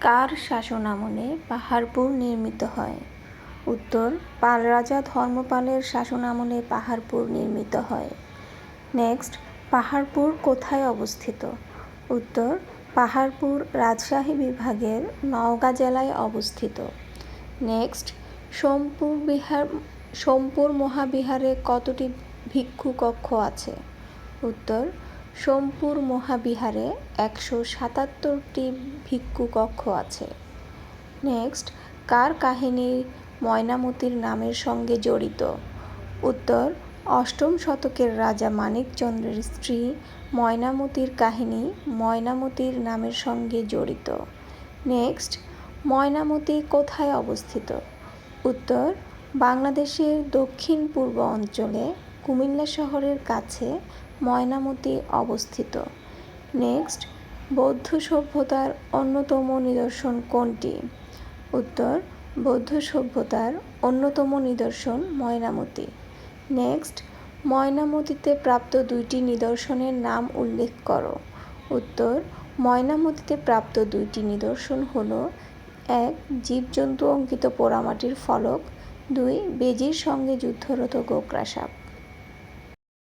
কার শাসনামলে পাহাড়পুর নির্মিত হয়? উত্তর, পাল রাজা ধর্মপালের শাসনামলে পাহাড়পুর নির্মিত হয়। নেক্সট, পাহাড়পুর কোথায় অবস্থিত? উত্তর, পাহাড়পুর রাজশাহী বিভাগের নওগাঁ জেলায় অবস্থিত। নেক্সট, সোমপুর মহাবিহারে কতটি ভিক্ষু কক্ষ আছে? উত্তর, সোমপুর মহাবিহারে 177টি ভিক্ষু কক্ষ আছে। নেক্সট, কার কাহিনী ময়নামতির নামের সঙ্গে জড়িত? উত্তর, অষ্টম শতকের রাজা মানিকচন্দ্রের স্ত্রী ময়নামতির কাহিনী ময়নামতির নামের সঙ্গে জড়িত। নেক্সট, ময়নামতি কোথায় অবস্থিত? উত্তর, বাংলাদেশের দক্ষিণ পূর্ব অঞ্চলে কুমিল্লা শহরের কাছে ময়নামতি অবস্থিত। নেক্সট, বৌদ্ধ সভ্যতার অন্যতম নিদর্শন কোনটি? উত্তর, বৌদ্ধ সভ্যতার অন্যতম নিদর্শন ময়নামতি। নেক্সট, ময়নামতিতে প্রাপ্ত 2টি নিদর্শনের নাম উল্লেখ করো। উত্তর, ময়নামতিতে প্রাপ্ত 2টি নিদর্শন হল: 1. জীবজন্তু অঙ্কিত পোড়ামাটির ফলক, 2. বেজির সঙ্গে যুদ্ধরত গোকরা সাপ।